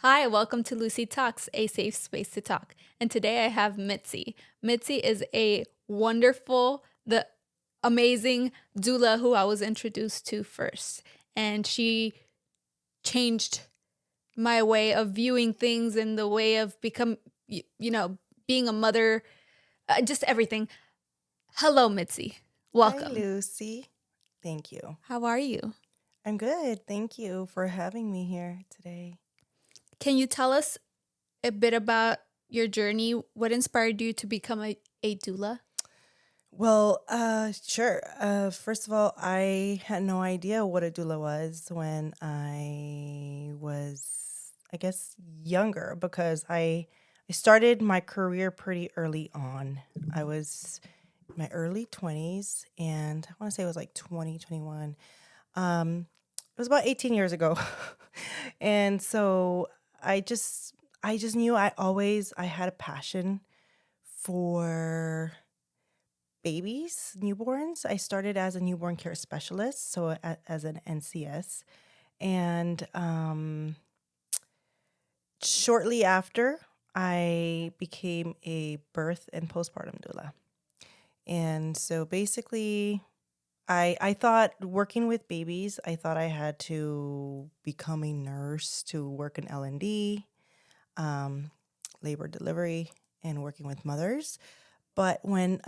Hi, welcome to Lucy Talks, a safe space to talk. And today I have Mitzi. Mitzi is a wonderful, the amazing doula who I was introduced to first. And she changed my way of viewing things and the way of being a mother, just everything. Hello, Mitzi. Hi, Welcome. Lucy. Thank you. How are you? I'm good. Thank you for having me here today. Can you tell us a bit about your journey? What inspired you to become a doula? Sure. First of all, I had no idea what a doula was when I was, I guess, younger because I started my career pretty early on. I was in my early 20s, and I want to say it was like 2021. It was about 18 years ago. And so I just I just knew I had a passion for babies, newborns. I started as a newborn care specialist, so as an NCS, and shortly after I became a birth and postpartum doula. And so basically I thought working with babies, I thought I had to become a nurse to work in L&D, um, labor delivery, and working with mothers. But when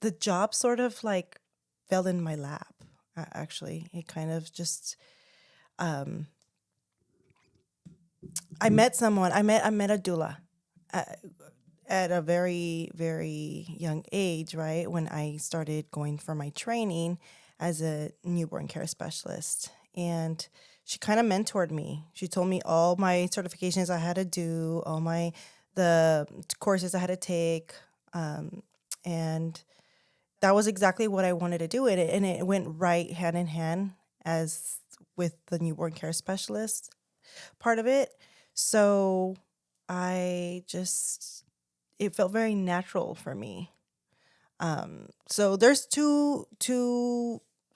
the job sort of like fell in my lap. Actually, it kind of just um, I met a doula at, at a very young age, right? When I started going for my training as a newborn care specialist. And she kind of mentored me. She told me all my certifications I had to do, all the courses I had to take. And that was exactly what I wanted to do. And it went right hand in hand as with the newborn care specialist part of it. So I just it felt very natural for me. So there's two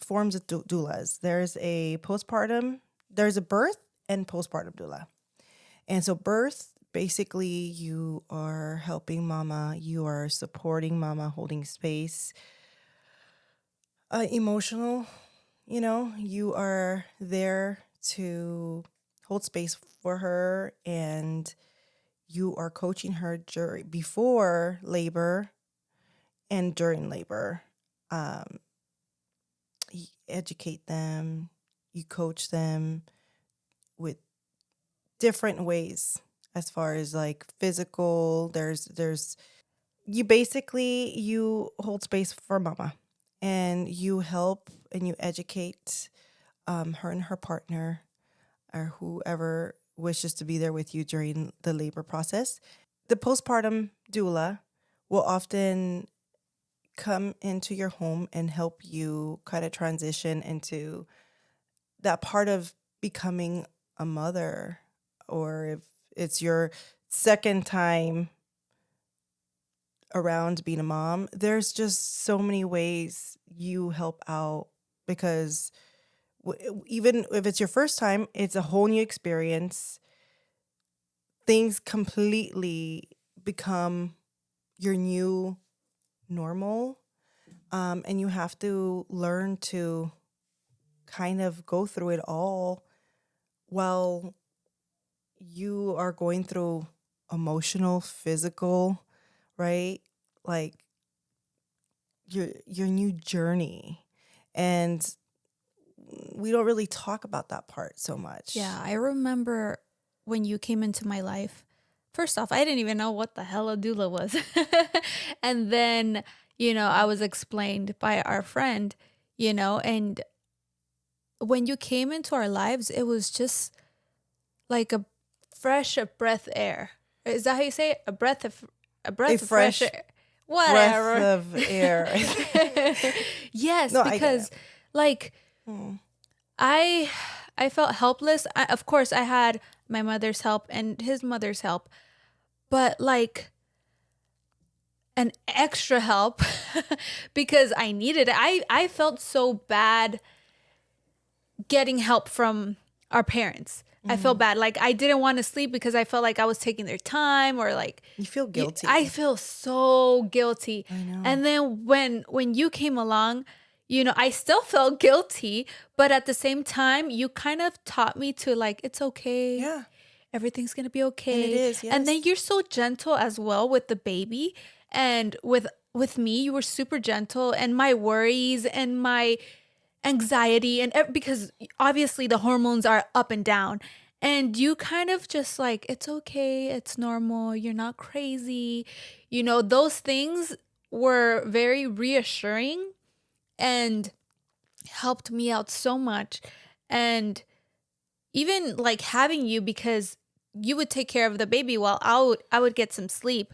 forms of doulas. There's a birth and postpartum doula. And so birth, basically you are helping mama, you are supporting mama, holding space, emotional, you are there to hold space for her, and you are coaching her before labor and during labor. Um, you educate them, you coach them with different ways as far as like physical. There's you hold space for mama, and you help and you educate her and her partner or whoever wishes to be there with you during the labor process. The postpartum doula will often come into your home and help you kind of transition into that part of becoming a mother, or if it's your second time around being a mom. There's just so many ways you help out because even if it's your first time, it's a whole new experience. Things completely become your new normal. And you have to learn to kind of go through it all while you are going through emotional, physical, right? Like your new journey. And we don't really talk about that part so much. Yeah, I remember when you came into my life. First off, I didn't even know what the hell a doula was. And then, I was explained by our friend, and when you came into our lives, it was just like a fresh of breath air. Is that how you say it? A A breath of fresh fresh air. breath Whatever. of air. Yes, No, I get because it. like Mm. I I felt helpless. Of course, I had my mother's help and his mother's help, but like an extra help because I needed it. I felt so bad getting help from our parents. I felt bad. Like I didn't want to sleep because I felt like I was taking their time, or like You feel guilty. I feel so guilty. I know. And then when you came along, I still felt guilty, but at the same time, you kind of taught me to like, it's okay. Yeah. Everything's going to be okay. And it is, And then yes. you're so gentle as well with the baby. And with me, you were super gentle, and my worries and my anxiety because obviously the hormones are up and down, and you kind of just like, it's okay, it's normal, you're not crazy. Those things were very reassuring and helped me out so much. And even like having you, because you would take care of the baby while I would get some sleep.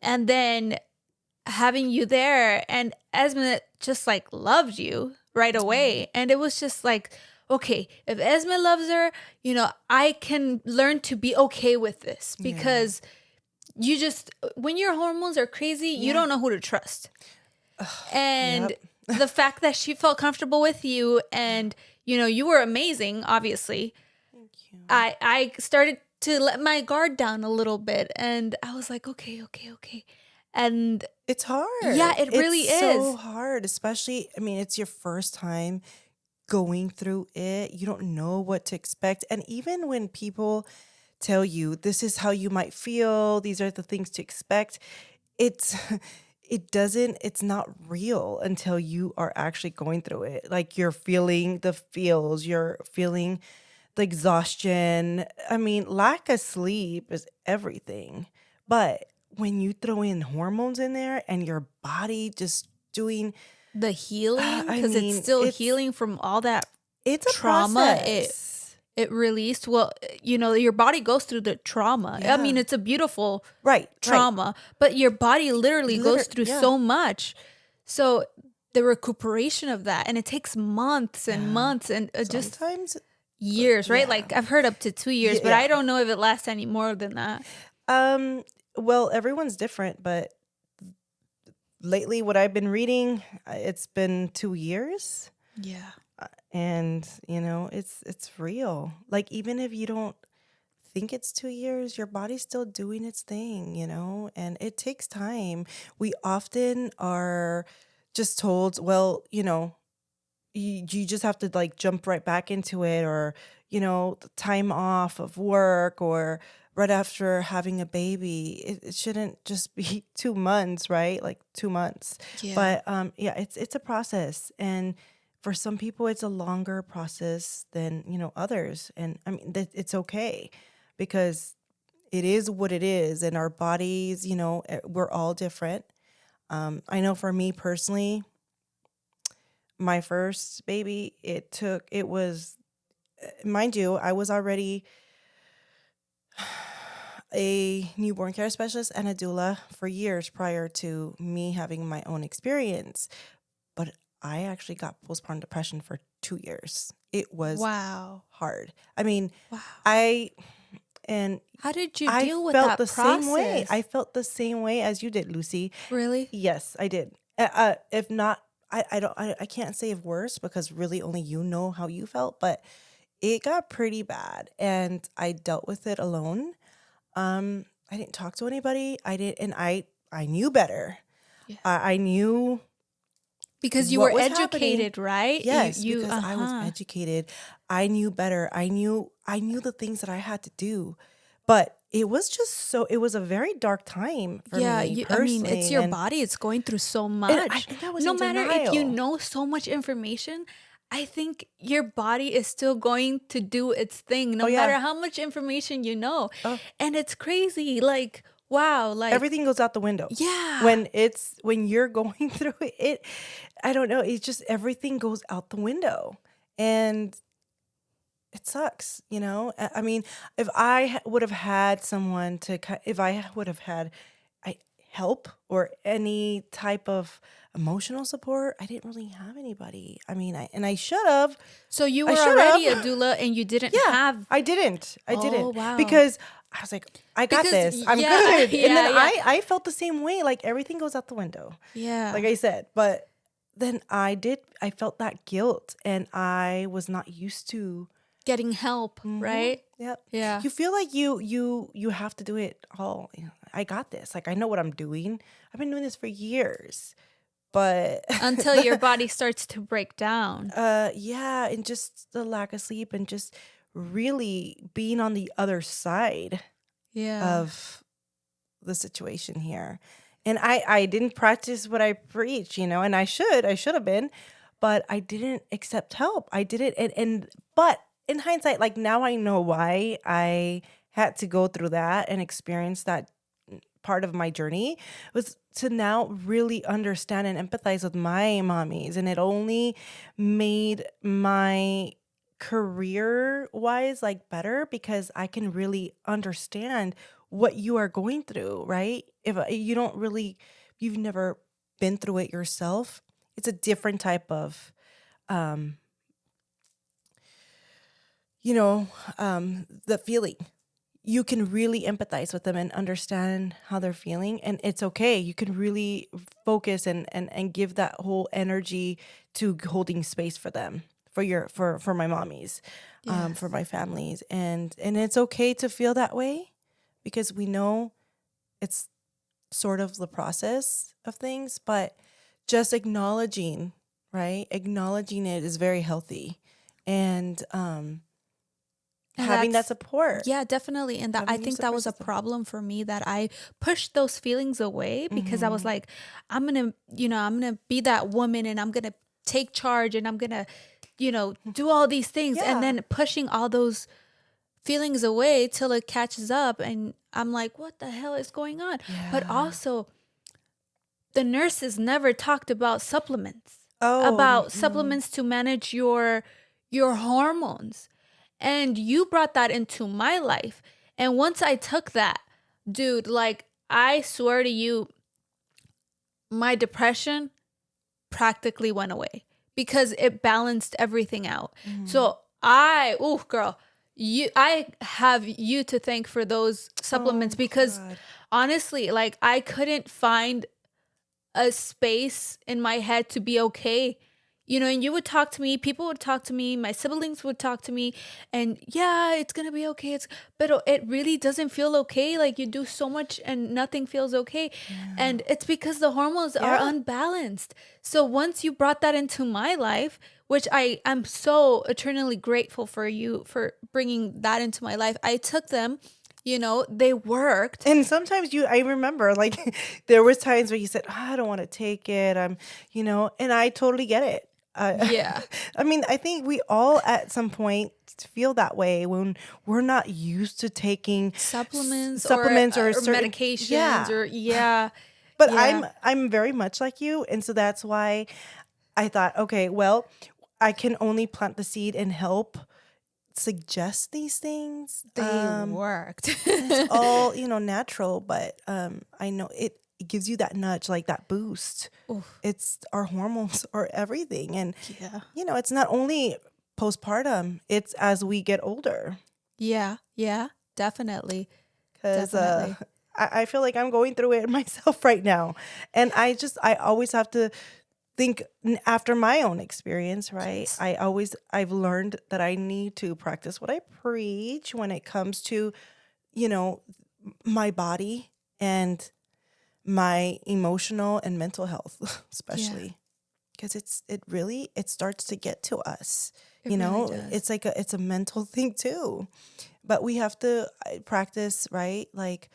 And then having you there, and Esme just like loved you right away. And it was just like, okay, if Esme loves her, I can learn to be okay with this, because you just, when your hormones are crazy, you don't know who to trust. And the fact that she felt comfortable with you, and you were amazing, obviously. Thank you. I started to let my guard down a little bit, and I was like, okay. And It's hard. yeah, it really It's so is. hard, especially, I mean, it's your first time going through it. You don't know what to expect. And even when people tell you this is how you might feel, these are the things to expect, it's it's not real until you are actually going through it. Like you're feeling the feels, you're feeling the exhaustion. I mean, lack of sleep is everything. But when you throw in hormones in there and your body just doing, The healing, I because mean, it's still it's healing from all that it's a trauma process. it released. Well, your body goes through the trauma. I mean, Yeah. it's a beautiful Right. trauma, but your body literally goes through Yeah. so much. So the recuperation of that, and it takes months and months, and just Sometimes, years, right? yeah. Like I've heard up to 2 years, but Yeah. I don't know if it lasts any more than that. Well, everyone's different, but lately what I've been reading, it's been 2 years. Yeah. And it's real. Like even if you don't think it's 2 years, your body's still doing its thing, and it takes time. We often are just told, well, you just have to like jump right back into it, or the time off of work, or right after having a baby. It shouldn't just be 2 months, right? Like 2 months. Yeah. But yeah, it's a process, and for some people it's a longer process than others. And I mean it's okay, because it is what it is, and our bodies, we're all different. I know for me personally, my first baby, it was, mind you, I was already a newborn care specialist and a doula for years prior to me having my own experience. But I actually got postpartum depression for 2 years. It was Wow. hard. I mean, Wow. How did you I deal with felt that the same way. process? I felt the same way as you did, Lucy. Really? Yes, I did. If not, I can't say if worse, because really only you know how you felt, but it got pretty bad, and I dealt with it alone. I didn't talk to anybody. I knew better. Yeah. I knew Because you what were was educated, happening. right? Yes, You, because I was educated. I knew better. I knew the things that I had to do. But it was a very dark time for Yeah, me I mean, personally. it's your and, body. It's going through so and much. I think I was No in matter if you denial. know so much information, I think your body is still going to do its thing, no Oh, yeah. matter how much information you know. Oh. And it's crazy. Like, wow. Like, Everything goes out the window. yeah. When you're going through it, I don't know, it's just everything goes out the window. And it sucks, I mean, if I would have had someone if I would have had help or any type of emotional support, I didn't really have anybody. I mean, I should have. So you I were should already a have. doula, and you didn't Yeah, have. I didn't. Oh, wow. Because I was like, I got Because, this. I'm yeah, good. And then yeah. I felt the same way. Like everything goes out the window. Yeah. Like I said. But then I felt that guilt, and I was not used to Getting help, right? Yep. Yeah. You feel like you have to do it all. I got this. Like I know what I'm doing. I've been doing this for years. But Until your body starts to break down. yeah, and just the lack of sleep and just really being on the other side Yeah. of the situation here. And I didn't practice what I preach, and I should have been, but I didn't accept help. I did it, and but in hindsight, like now I know why I had to go through that and experience that part of my journey was to now really understand and empathize with my mommies. And it only made my career wise like better because I can really understand what you are going through, right? If you don't really, you've never been through it yourself, it's a different type of, um, the feeling. You can really empathize with them and understand how they're feeling, and it's okay. You can really focus and give that whole energy to holding space for them, for my mommies, for Yes. my families, and it's okay to feel that way because we know it's sort of the process of things, but just acknowledging, right? Acknowledging it is very healthy, and And having that that's, support, yeah, definitely. And that I having your think that support was a system. problem for me, that I pushed those feelings away because I was Mm-hmm. like, I'm going to be that woman, and I'm going to take charge, and I'm going to, do all these things. And Yeah. then pushing all those feelings away till it catches up. And I'm like, what the hell is going on? But Yeah. also, the nurses never talked Oh, about no. supplements to manage your hormones. And you brought that into my life. And once I took that, dude, like I swear to you, my depression practically went away because it balanced everything out. Mhm. So girl, I have you to thank for those supplements Oh, because God. honestly, like I couldn't find a space in my head to be okay. And you would talk to me, people would talk to me, my siblings would talk to me, and yeah, it's gonna be okay. But it really doesn't feel okay. Like you do so much and nothing feels okay. Yeah. And it's because the hormones are Yeah. unbalanced. So once you brought that into my life, which I'm so eternally grateful for you for bringing that into my life, I took them, they worked. And sometimes I remember like there was times where you said, "Oh, I don't want to take it. And I totally get it. Yeah. I mean, I think we all at some point feel that way when we're not used to taking Supplements supplements or or certain, medications, yeah. or yeah. But Yeah. I'm very much like you, and so that's why I thought, okay, well, I can only plant the seed and help suggest these things. They worked. And it's all, natural, but I know it gives you that nudge, like that boost. Oof. It's our hormones or everything. And, Yeah. it's not only postpartum, it's as we get older. Yeah. Yeah. Definitely. Because Definitely. I feel like I'm going through it myself right now. And I always have to think after my own experience, right? Yes. I've learned that I need to practice what I preach when it comes to, you know, my body and my emotional and mental health, Yeah. especially because it starts to get to us. It really does. It's like it's a mental thing too, but we have to practice, right? Like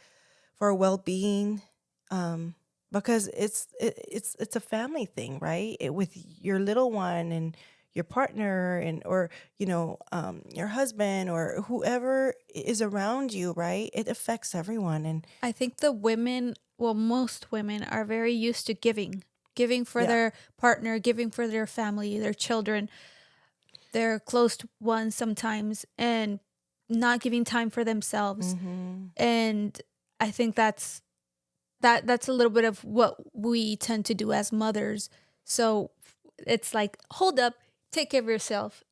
for well-being, um, because it's a family thing, right? With your little one and your partner and or your husband or whoever is around you, right? It affects everyone, and I think most women are very used to giving for yeah. their partner, giving for their family, their children, their close ones sometimes, and not giving time for themselves. Mm-hmm. And I think that's a little bit of what we tend to do as mothers. So it's like, hold up, take care of yourself.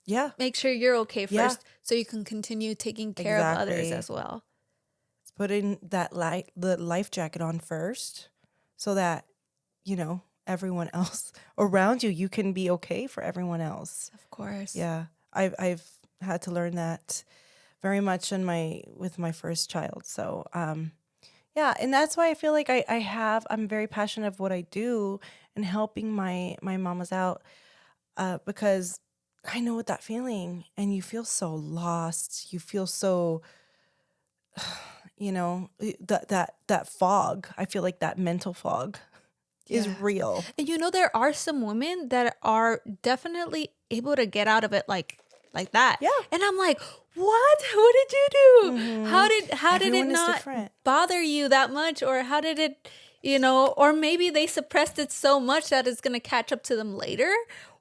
Yeah, Make sure you're okay yeah, first so you can continue taking care of others exactly. as well. It's putting the life jacket on first, so that everyone else around you can be okay for everyone else. Of course. Yeah, I've had to learn that very much with my first child. So, yeah, and that's why I feel like I'm very passionate of what I do and helping my mamas out, because I know what that feeling, and you feel so lost. You feel so, that fog. I feel like that mental fog is Yeah. real. And there are some women that are definitely able to get out of it like that. Yeah. And I'm like, what did you do? Hmm. How did it Everyone is not different. bother you that much? Or how did it, or maybe they suppressed it so much that it's gonna catch up to them later.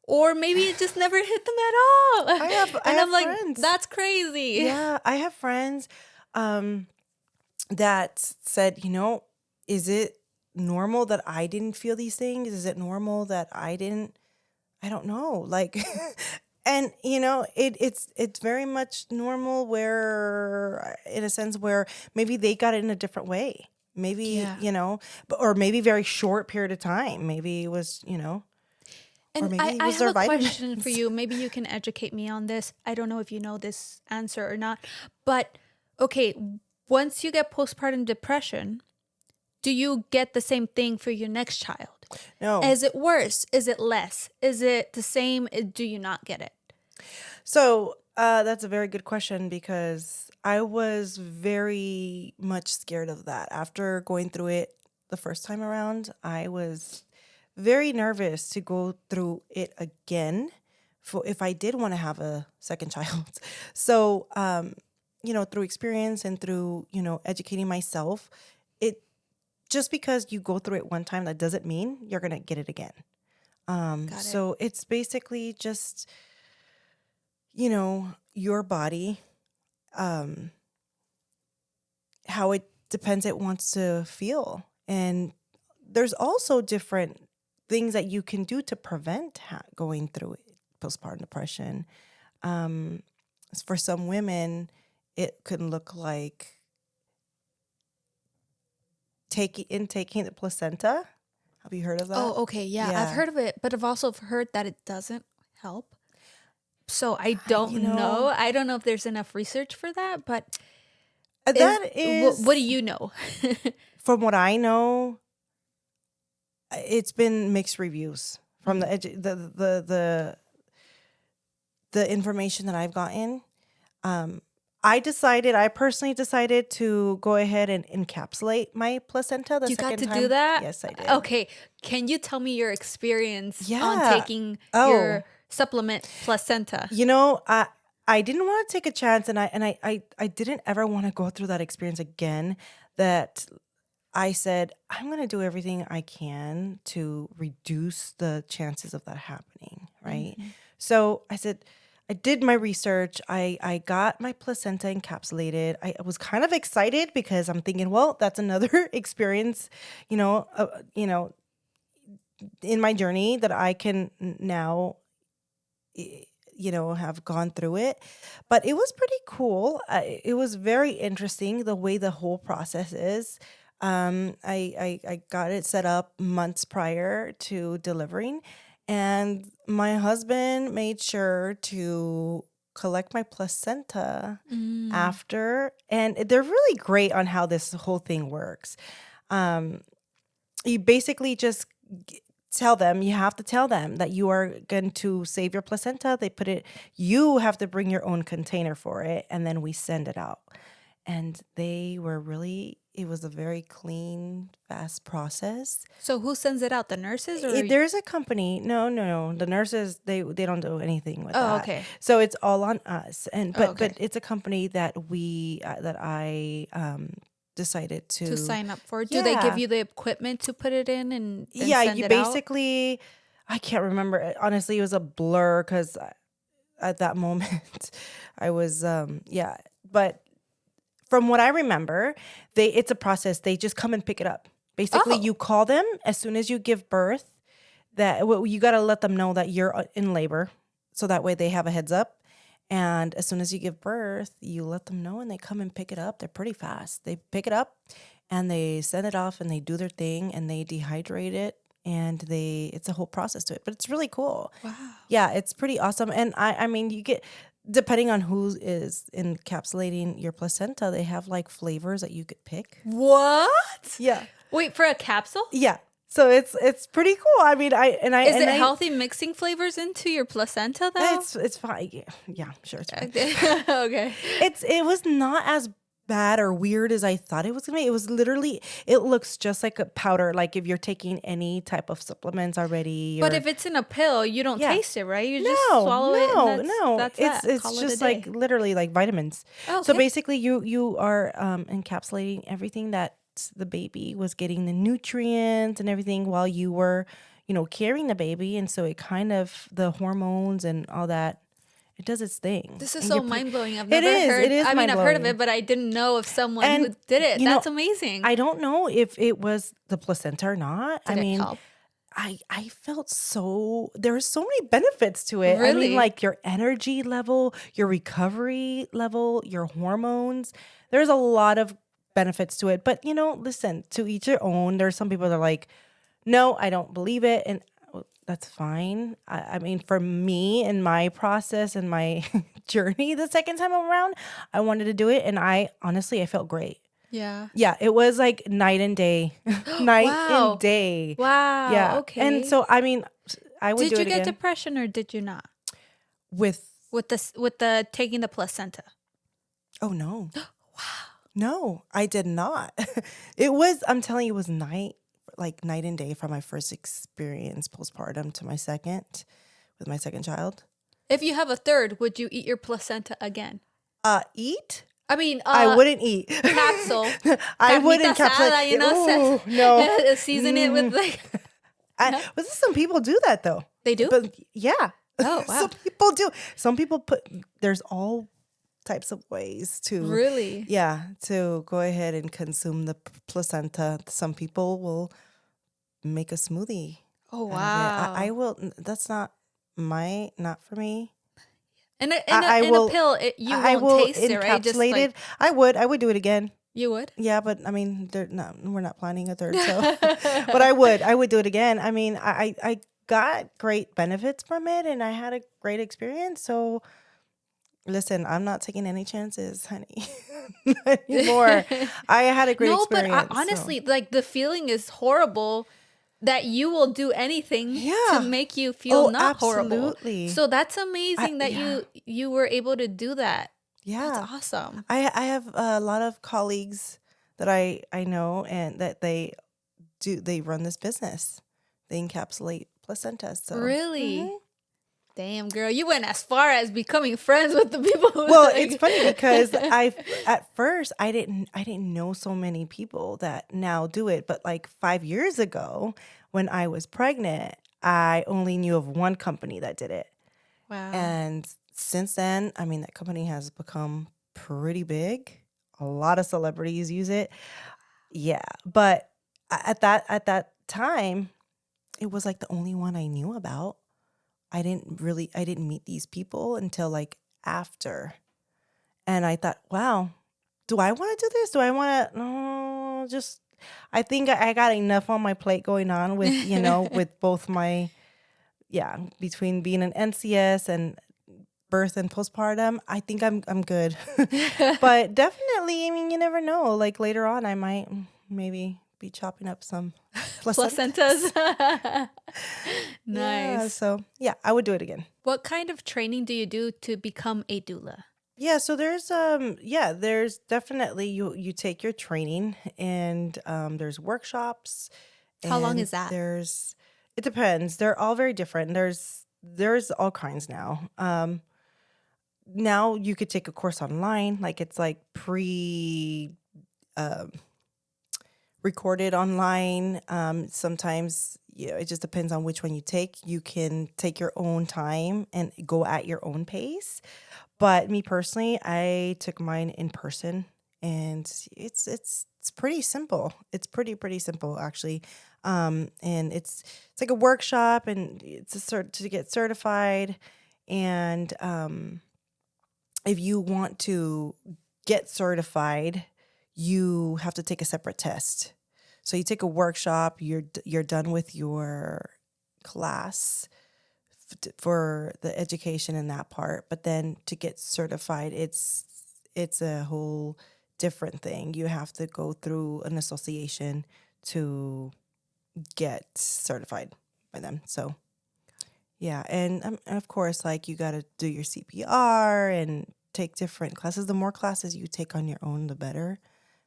Or maybe it just never hit them at all. I And have I'm like, friends. that's crazy. Yeah, I have friends um, that said, is it normal that I didn't feel these things? Is it normal that I didn't? I don't know. Like, and it's very much normal where, in a sense, where maybe they got it in a different way. Maybe, Yeah. or maybe very short period of time. Maybe it was, or And maybe it I was have their a question for vitamins. you. Maybe you can educate me on this. I don't know if you know this answer or not. But okay, once you get postpartum depression, do you get the same thing for your next child? No. Is it worse? Is it less? Is it the same? Do you not get it? So that's a very good question because I was very much scared of that. After going through it the first time around, I was very nervous to go through it again for if I did want to have a second child. So, through experience and through, educating myself, it just because you go through it one time, that doesn't mean you're going to get it again. Got it. So it's basically just your body, um, how it depends it wants to feel. And there's also different things that you can do to prevent going through it, postpartum depression. Um, for some women, it could look like taking the placenta. Have you heard of that? Oh, okay. Yeah, I've Yeah. heard of it, but I've also heard that it doesn't help. So I I, don't know. I don't know if there's enough research for that, but that is, what do you know? from what I know, it's been mixed reviews from Mm. the information that I've gotten. I personally decided to go ahead and encapsulate my placenta the You got second to time. do that? Yes, I did. Okay. Can you tell me your experience on Yeah. taking Oh, your supplement placenta? I didn't want to take a chance, and I didn't ever want to go through that experience again. That I said, I'm going to do everything I can to reduce the chances of that happening, right? Mhm. So I said, I did my research. I got my placenta encapsulated. I was kind of excited because I'm thinking, well, that's another experience, you know, uh, you know, in my journey that I can now, have gone through it. But it was pretty cool. It was very interesting the way the whole process is. I got it set up months prior to delivering, and my husband made sure to collect my placenta Mm. after. And they're really great on how this whole thing works. Um, you basically just you have to tell them that you are going to save your placenta. You have to bring your own container for it, and then we send it out. And it was a very clean, fast process. So who sends it out? The nurses or? There's a company. No, no, no. The nurses, they don't do anything with Oh, that. okay. So it's all on us. And Oh, but okay. it's a company that I decided To to. sign up for. Do they give Yeah. you the equipment to put it in and then Yeah, send you it out? basically, I can't remember. Honestly, it was a blur because at that moment I was, yeah. But from what I remember, it's a process. They just come and pick it up. Basically, Oh, you call them as soon as you give birth. You got to let them know that you're in labor, so that way they have a heads up. And as soon as you give birth, you let them know, and they come and pick it up. They're pretty fast. They pick it up, and they send it off, and they do their thing, and they dehydrate it, and it's a whole process to it. But it's really cool. wow. Yeah, it's pretty awesome. And I mean, depending on who is encapsulating your placenta, they have like flavors that you could pick. What? Yeah. Wait, for a capsule? Yeah. So it's pretty cool. I mean, Is it healthy mixing flavors into your placenta though? It's fine. Yeah, sure it's fine. Okay. It was not as bad or weird as I thought it was gonna be. It was literally, it looks just like a powder, like if you're taking any type of supplements already. But if it's in a pill, you don't taste it, right? You just No, swallow it. And that's it's Call it just a day. like literally like vitamins. Oh, So okay. basically, you are encapsulating everything that the baby was getting, the nutrients and everything while you were, carrying the baby, and so it kind of, the hormones and all that, it does its thing. This is And so you're mind blowing. I've It never is. heard. It is I mean, I've heard of mind-blowing. it, but I didn't know of someone And, who did it. you know, That's amazing. I don't know if it was the placenta or not. Did it help? I felt there are so many benefits to it. I Really? mean, like your energy level, your recovery level, your hormones. There's a lot of benefits to it. But, listen, to each their own. There's some people that are like, no, I don't believe it. And that's fine. I mean, for me and my process and my journey the second time around, I wanted to do it. And I felt great. Yeah. Yeah, it was like night and day. Night Wow. and day. Wow. Yeah. Okay. And so, I mean, I would Did do you it get again. depression or did you not With, with the taking the placenta? oh no. Wow. No, I did not. I'm telling you, it was night and day from my first experience postpartum to my second, with my second child. If you have a third, would you eat your placenta again? Eat? I mean, I wouldn't eat. capsule. I wouldn't Carnita asada, Ooh, no. season it with like. But some people do that though. They do? But yeah. Oh, wow. Some people do. Some people there's all types of ways to Really? to go ahead and consume the placenta. Some people will make a smoothie. Oh, out of it. wow. I will. That's not for me. In a will- pill, you I won't will taste it, right? Just encapsulate like it. I would do it again. you would. Yeah, but I mean, we're not planning a third, so. But I would do it again. I mean, I got great benefits from it, and I had a great experience. So, listen, I'm not taking any chances, honey, anymore. I had a great experience. No, but honestly, like the feeling is horrible. That you will do anything to make you feel not absolutely. horrible. So that's amazing that you were able to do that. Yeah, That's awesome. I have a lot of colleagues that I know, and that they run this business. They encapsulate placentas. So. Really? Mhm. Damn, girl, you went as far as becoming friends with the people who Well, like- it's funny because at first I didn't know so many people that now do it, but like 5 years ago when I was pregnant, I only knew of one company that did it. Wow. And since then, I mean, that company has become pretty big. A lot of celebrities use it. Yeah, but at that time, it was like the only one I knew about. I didn't meet these people until like after. And I thought, wow, do I want to do this? Do I want to, no, just, I think I got enough on my plate going on with, with both my, between being an NCS and birth and postpartum. I think I'm good. But definitely, I mean, you never know. Like later on, I might maybe be chopping up some Placentas. Nice. Yeah, so I would do it again. What kind of training do you do to become a doula? Yeah, so there's definitely you take your training, and there's workshops. How long and is that? It depends. They're all very different. There's all kinds now. Now you could take a course online, like it's like recorded online. Sometimes it just depends on which one you take. You can take your own time and go at your own pace. But me personally, I took mine in person, and it's pretty simple. It's pretty simple actually. And it's like a workshop, and it's to get certified. And if you want to get certified, you have to take a separate test. So you take a workshop, you're done with your class for the education in that part. But then to get certified, it's a whole different thing. You have to go through an association to get certified by them. So yeah, and of course, like you got to do your CPR and take different classes. The more classes you take on your own, the better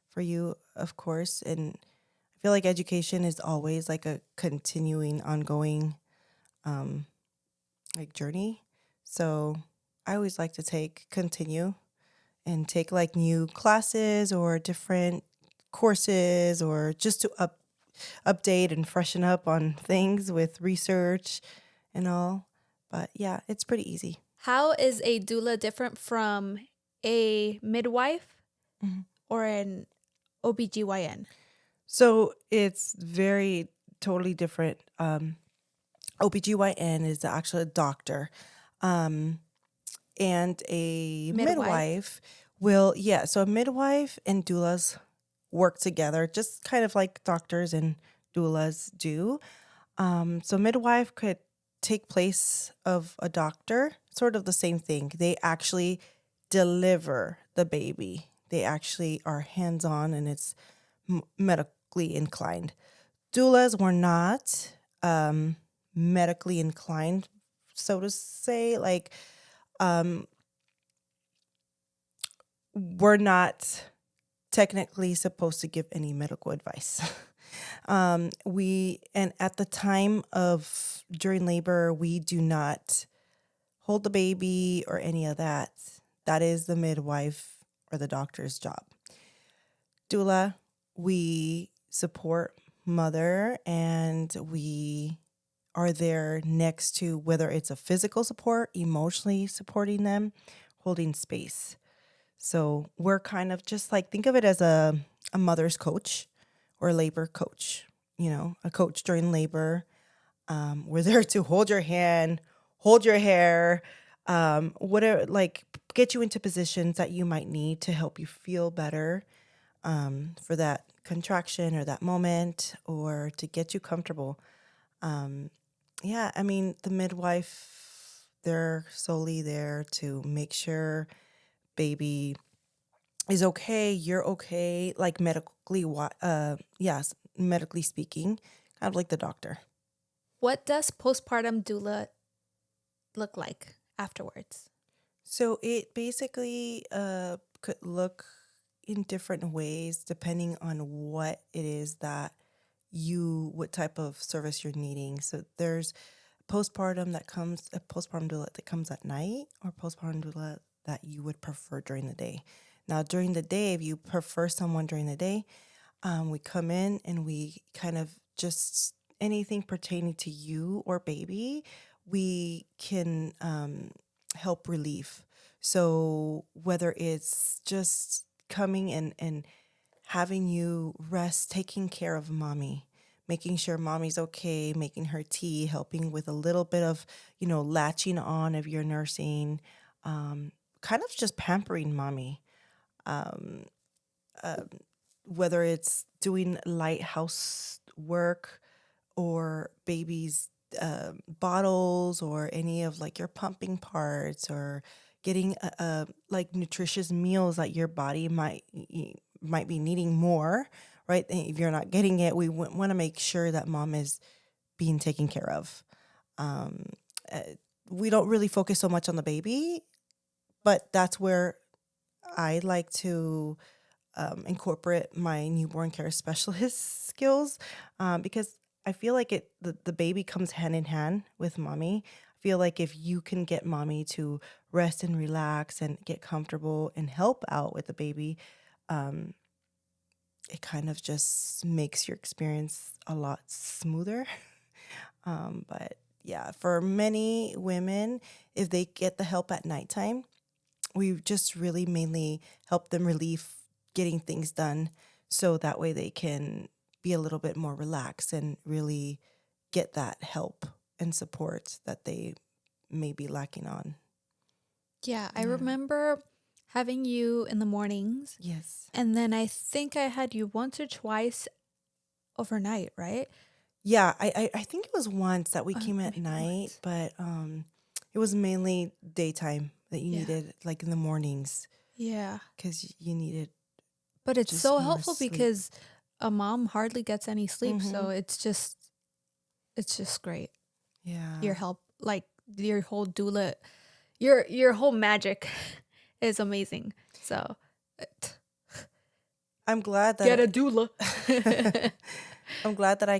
for you, of course. And I feel like education is always like a continuing, ongoing like journey. So I always like to continue and take like new classes or different courses or just to update and freshen up on things with research and all. But yeah, it's pretty easy. How is a doula different from a midwife Mhm. or an OBGYN? So it's very totally different. OBGYN is the actual doctor. Um, and a Midwife? midwife will, yeah, so a midwife and doulas work together, just kind of like doctors and doulas do. So midwife could take place of a doctor, sort of the same thing. They actually deliver the baby. They actually are hands-on and it's medically inclined. Doulas were not medically inclined, so to say. Like, we're not technically supposed to give any medical advice. And at the time of during labor, we do not hold the baby or any of that. That is the midwife or the doctor's job. Doula, we support mother and we are there next to whether it's a physical support, emotionally supporting them, holding space. So we're kind of just like, think of it as a mother's coach or a labor coach, a coach during labor. We're there to hold your hand, hold your hair, whatever, like get you into positions that you might need to help you feel better for that contraction or that moment or to get you comfortable. Yeah, I mean, the midwife, they're solely there to make sure baby is okay, you're okay, like yes, medically speaking, kind of like the doctor. What does postpartum doula look like afterwards? So it basically could look in different ways depending on what it is that what type of service you're needing. So there's a postpartum doula that comes at night or postpartum doula that you would prefer during the day. Now, during the day, if you prefer someone during the day, we come in and we kind of just anything pertaining to you or baby, we can help relieve. So whether it's just coming and having you rest, taking care of mommy, making sure mommy's okay, making her tea, helping with a little bit of, latching on of your nursing, kind of just pampering mommy. Whether it's doing light house work or baby's bottles or any of like your pumping parts or getting like nutritious meals that your body might be needing more, right? And if you're not getting it, we want to make sure that mom is being taken care of. Um, uh, we don't really focus so much on the baby, but that's where I like to incorporate my newborn care specialist skills because I feel like the baby comes hand in hand with mommy. I feel like if you can get mommy to rest and relax and get comfortable and help out with the baby, it kind of just makes your experience a lot smoother. But yeah, for many women, if they get the help at nighttime, we just really mainly help them relieve getting things done so that way they can be a little bit more relaxed and really get that help and support that they may be lacking on. Yeah, I Yeah. remember having you in the mornings, Yes. and then I think I had you once or twice overnight, right? Yeah, I think it was once that we came at Maybe night, once. but it was mainly daytime that you Yeah. needed, like in the mornings, Yeah. because you needed But it's just so more helpful sleep. because a mom hardly gets any sleep, Mm-hmm. so it's just great. Your Yeah. help, like your whole doula, your whole magic is amazing. So I'm glad get a that doula. I'm glad that I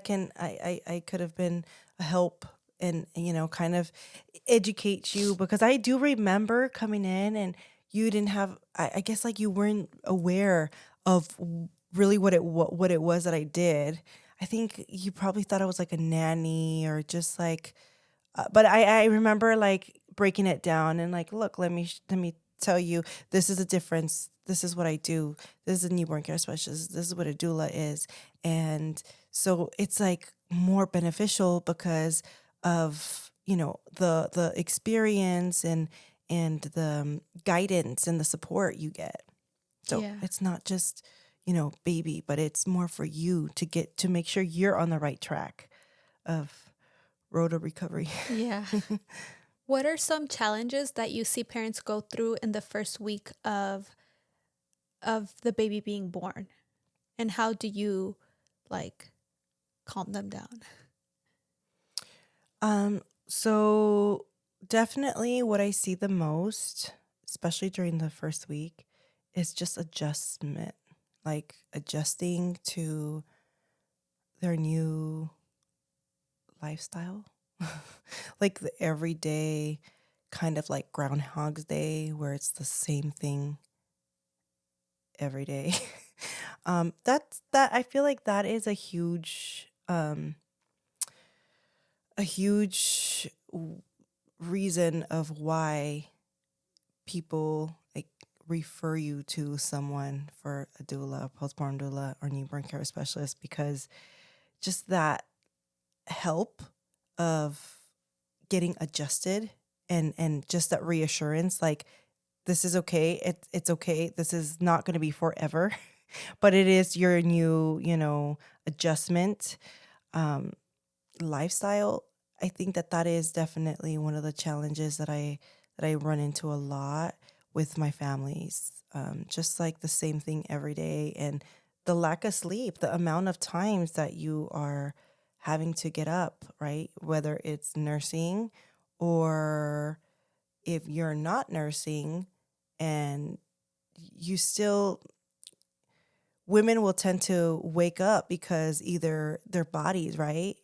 could have been a help and, kind of educate you, because I do remember coming in and you didn't have, I guess, like, you weren't aware of really what it was that I did. I think you probably thought I was like a nanny or just like, but I remember like breaking it down and like, look, let me tell you, this is a difference. This is what I do. This is a newborn care specialist. This is what a doula is. And so it's like more beneficial because of, the experience and the guidance and the support you get. So Yeah. it's not just, baby, but it's more for you to get to make sure you're on the right track of road to recovery. Yeah. What are some challenges that you see parents go through in the first week of the baby being born? And how do you like calm them down? So definitely what I see the most, especially during the first week, is just adjustment, like adjusting to their new lifestyle. Like the everyday kind of like Groundhog's Day where it's the same thing every day. That I feel like that is a huge reason of why people like refer you to someone for a doula, postpartum doula, or newborn care specialist, because just that help of getting adjusted and just that reassurance, like, this is okay, it's okay, this is not going to be forever, but it is your new, adjustment, um, lifestyle. I think that is definitely one of the challenges that I run into a lot with my families. Just like the same thing every day, and the lack of sleep, the amount of times that you are having to get up, right? Whether it's nursing or if you're not nursing, and you still women will tend to wake up because either their bodies, right?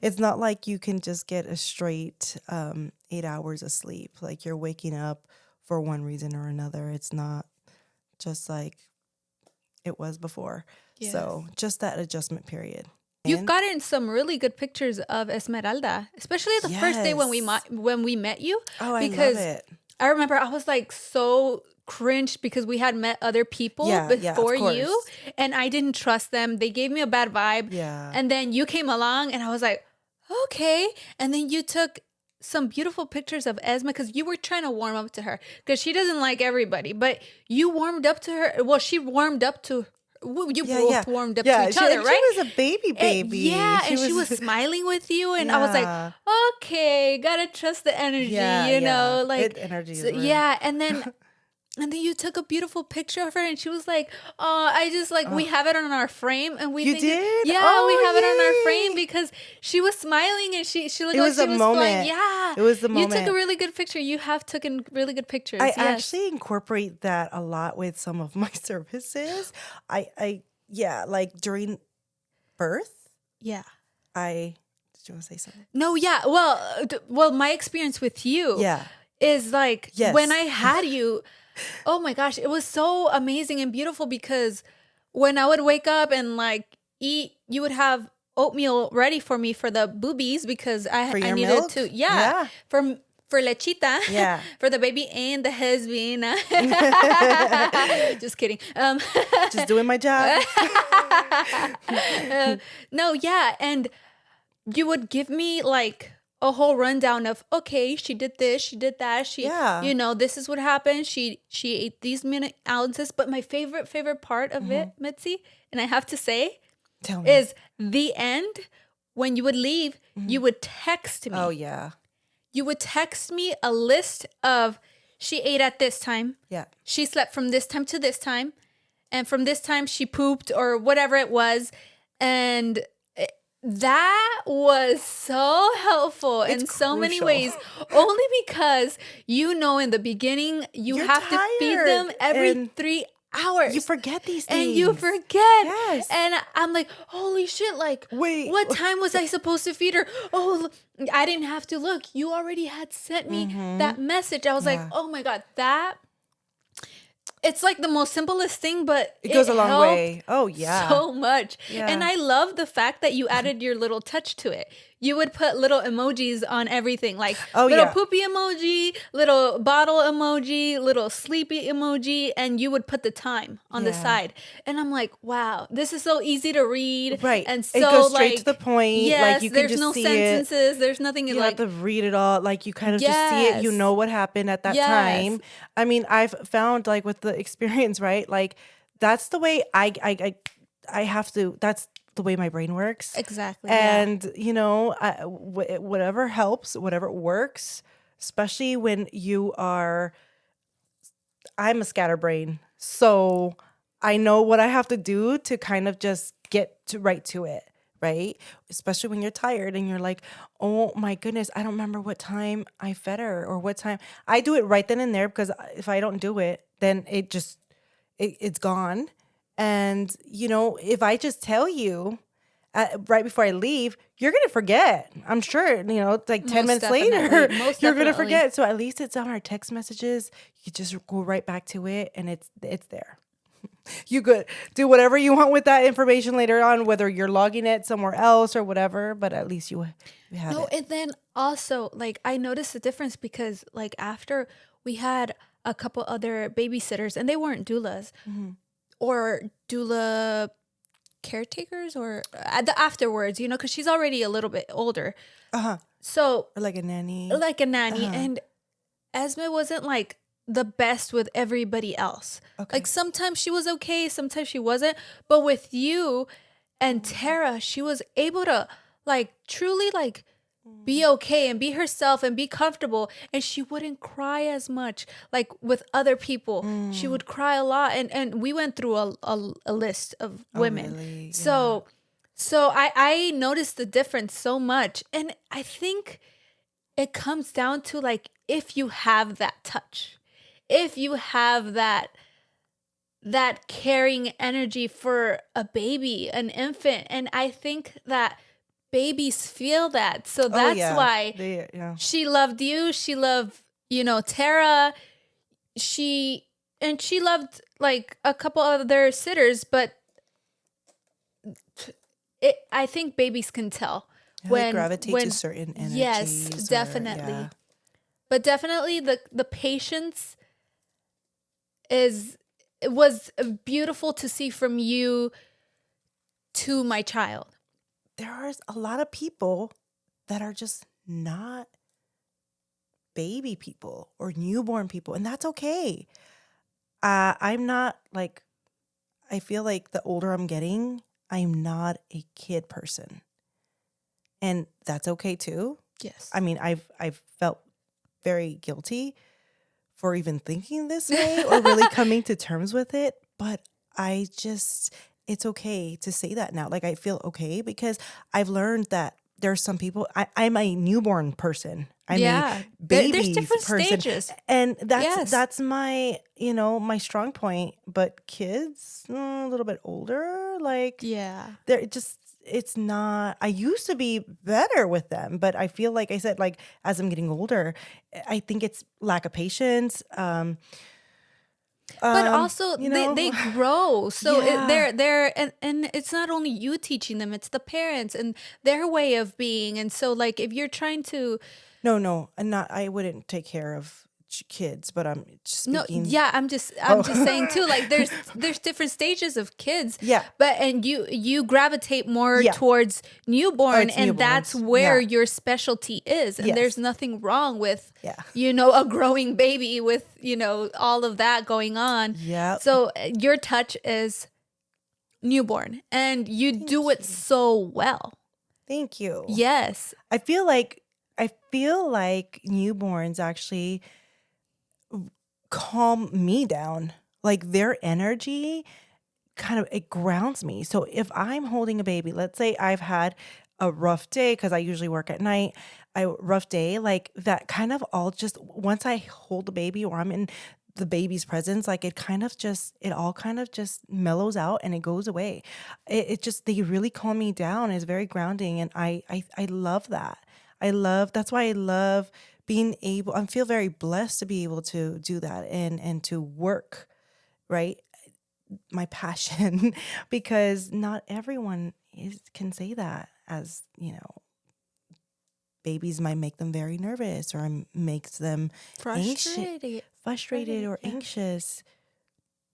It's not like you can just get a straight 8 hours of sleep. Like, you're waking up for one reason or another. It's not just like it was before. So Yes. just that adjustment period. You've And gotten some really good pictures of Esmeralda, especially the first day when yes. we met you, Oh, I love because it. I remember I was like so cringed because we had met other people Yeah, yeah, of before you course. and I didn't trust them. They gave me a bad vibe. Yeah. And then you came along and I was like, okay. And then you took some beautiful pictures of Esma because you were trying to warm up to her because she doesn't like everybody, but you warmed up to her. Well, she warmed up to you Yeah, yeah. both warmed up to Yeah, each she other, and she right? was a baby. Yeah, She and she was was smiling with you, and I was like, yeah. okay, gotta trust the energy, Yeah, yeah. like, It energy so, is real. yeah. And then you took a beautiful picture of her, and she was like, "Oh, I just like we Oh, have it on our frame, and we you think, did? yeah, we have it on our frame Oh, yay. because she was smiling and she looked It like was she a was flying. moment. Yeah, It was the you took a moment. really good picture. You have taken really good I pictures. Yes. actually incorporate that a lot with some of my services. Yeah, like during birth, Yeah. did you want to say something? No, yeah. Well, my experience with you Yeah. is like when I Yes. had you. Oh my gosh, it was so amazing and beautiful because when I would wake up and like eat, you would have oatmeal ready for me for the boobies because I For I your needed milk? to, yeah, Yeah. for lechita, Yeah. for the baby and the husband. Just kidding. Just doing my job. No, yeah, and you would give me like a whole rundown of, okay, she did this, she did that, Yeah. this is what happened, she ate these many ounces. But my favorite part of Hmm. it, Mitzi, and I have to say, Tell me. is the end. When you would leave, you would text me. Oh, yeah. You would text me a list of she ate at this time. Yeah. She slept from this time to this time. And from this time she pooped or whatever it was. And that was so helpful in so many crucial. ways. Only because, in the beginning, You're have to feed them tired, every and 3 hours. You forget these things. And you forget. Yes. And I'm like, holy shit, like, Wait. what time was I supposed to feed her? Oh, I didn't have to look. You already had sent me that message. I was like, oh my God, it's like the most simplest thing, but it goes a long helped way. Oh, yeah. so much. Yeah. And I love the fact that you added your little touch to it. You would put little emojis on everything, like little poopy emoji, little bottle emoji, little sleepy emoji, and you would put the time on the side. And I'm like, wow, this is so easy to read. Right. And so it goes straight to the point. Yes, like you can there's just no see sentences. There's nothing You like have to read it all. Like you kind of just see it. You know what happened at that time. I mean, I've found like with the experience, right? Like that's the way I have to. That's the way my brain works. Exactly. And whatever helps, whatever works, especially when I'm a scatterbrain, so I know what I have to do to kind of just get right to it, right? Especially when you're tired and you're like, oh my goodness, I don't remember what time I fed her or what time. I do it right then and there, because if I don't do it, then it's gone. And, if I just tell you right before I leave, you're going to forget. I'm sure, it's like 10 minutes later, you're going to forget. So at least it's on our text messages. You just go right back to it and it's there. You could do whatever you want with that information later on, whether you're logging it somewhere else or whatever, but at least you have it. And then also, like, I noticed the difference because, like, after we had a couple other babysitters, and they weren't doulas or doula caretakers or afterwards, because she's already a little bit older. So Or like a nanny. And Esme wasn't like the best with everybody else. Okay. Like sometimes she was okay, sometimes she wasn't. But with you and Tara, she was able to like truly like be okay and be herself and be comfortable, and she wouldn't cry as much like with other people. She would cry a lot, and we went through a list of women. Really? So I noticed the difference so much, and I think it comes down to like if you have that touch, if you have that caring energy for a baby, an infant, and I think that babies feel that. So that's why she loved you. She loved, Tara. She loved like a couple other sitters, but I think babies can tell when they gravitate to certain energies. Yes, definitely. But definitely the patience it was beautiful to see from you to my child. There are a lot of people that are just not baby people or newborn people, and that's okay. I'm not like, I feel like the older I'm getting, I'm not a kid person, and that's okay too. Yes. I mean, I've felt very guilty for even thinking this way or really coming to terms with it, but it's okay to say that now. Like I feel okay because I've learned that there's some people. I'm a newborn person. I'm a baby there's different person. stages, and that's my my strong point. But kids a little bit older, like they're just. It's not. I used to be better with them, but I feel like I said, like as I'm getting older, I think it's lack of patience. But also they grow, so they're and it's not only you teaching them, it's the parents and their way of being. And so like if you're trying to I wouldn't take care of kids, but I'm just speaking. I'm just saying too, like there's different stages of kids, but and you gravitate more towards newborn, and that's where your specialty is, and there's nothing wrong with a growing baby with all of that going on. So your touch is newborn, and you Thank do it you. so well. Thank you. Yes. I feel like newborns actually calm me down. Like their energy kind of it grounds me. So if I'm holding a baby, let's say I've had a rough day because I usually work at night, rough day, like that kind of all just once I hold the baby or I'm in the baby's presence, like it all kind of just mellows out and it goes away. It just they really calm me down. It's very grounding, and I love that. That's why I love being able. I feel very blessed to be able to do that and to work right my passion because not everyone can say that as babies might make them very nervous or makes them frustrated or Yeah. anxious.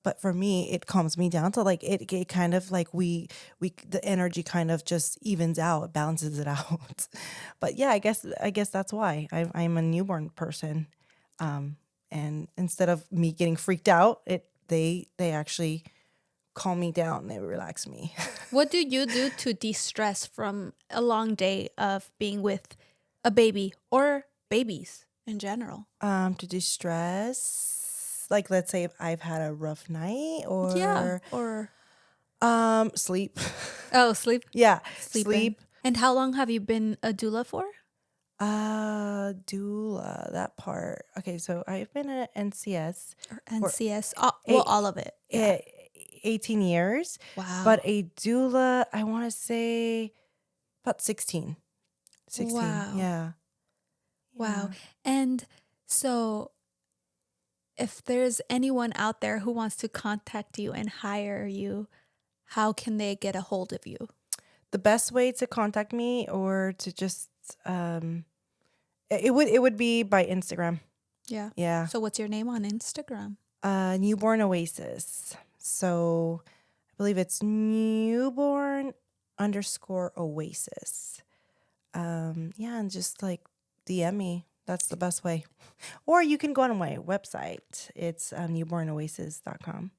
But for me, it calms me down to like it kind of like we the energy kind of just evens out, it balances it out. But yeah, I guess that's why I'm a newborn person. And instead of me getting freaked out, they actually calm me down. They relax me. What do you do to de-stress from a long day of being with a baby or babies in general? To distress, like let's say if I've had a rough night Yeah. or Or sleep. oh, sleep. Yeah, Sleeping. sleep. And how long have you been a doula for? Doula, that part. Okay, so I've been at NCS Or for NCS? Well, eight, all of it. Yeah. 18 years, but Wow. a doula, I want to say about 16. 16, Wow. yeah. Wow. Yeah. And so if there's anyone out there who wants to contact you and hire you, how can they get a hold of you? The best way to contact me or to just it would be by Instagram. Yeah. Yeah. So what's your name on Instagram? Newborn Oasis. So I believe it's newborn _ Oasis. Yeah, and just like DM me. That's the best way. Or you can go on my website. It's newbornoasis.com.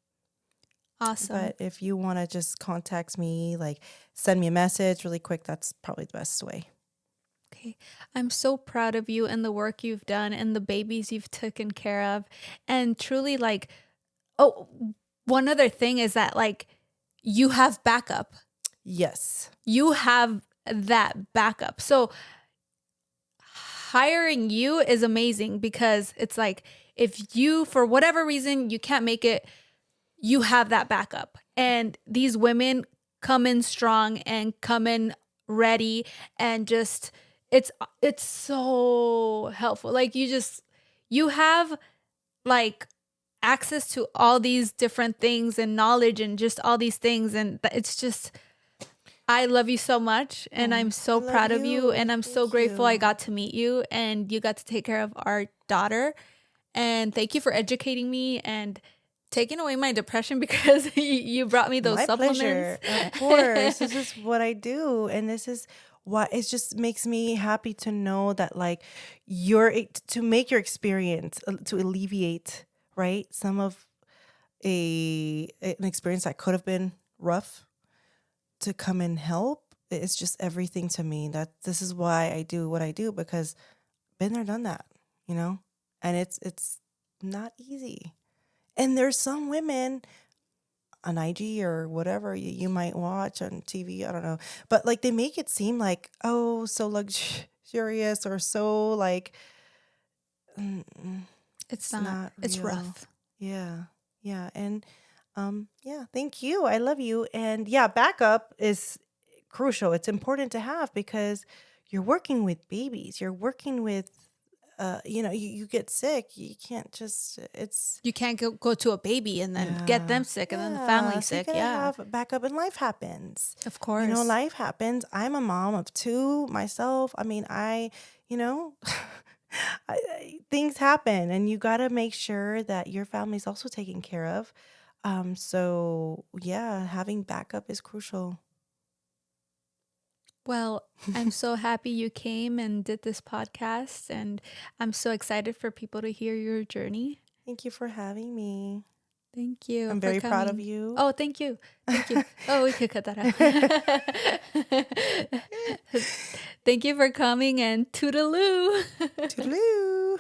Awesome. But if you want to just contact me, like send me a message really quick, that's probably the best way. Okay. I'm so proud of you and the work you've done and the babies you've taken care of. And truly like, oh, one other thing is that like you have backup. Yes. You have that backup. So hiring you is amazing because it's like if you, for whatever reason, you can't make it, you have that backup. And these women come in strong and come in ready and just it's so helpful. Like you have like access to all these different things and knowledge and just all these things, and it's just I love you so much and I'm so I love proud of you and I'm so Thank grateful I you. got to meet you and you got to take care of our daughter. And thank you for educating me and taking away my depression because you brought me those My supplements. pleasure. Of course. This is what I do. And this is what it just makes me happy to know that like to make your experience to alleviate, right? Some of an experience that could have been rough to come and help. It's just everything to me. That this is why I do what I do because been there, done that, and it's not easy. And there's some women on IG or whatever you might watch on TV, I don't know, but like they make it seem like, oh, so luxurious or so like It's not not. It's real. rough. Yeah. Yeah. And yeah, thank you. I love you. And yeah, backup is crucial. It's important to have because you're working with babies. You're working with you get sick. You can't just You can't go to a baby and then get them sick and then the family so you sick. gotta Yeah, have backup and life happens. of course. Life happens. I'm a mom of 2 myself. I mean, things happen and you got to make sure that your family's also taken care of. So yeah, having backup is crucial. Well, I'm so happy you came and did this podcast, and I'm so excited for people to hear your journey. Thank you for having me. Thank you I'm for very proud of coming. you. Oh, thank you. Thank you. Oh, we could cut that out. Thank you for coming and toodaloo. Toodaloo.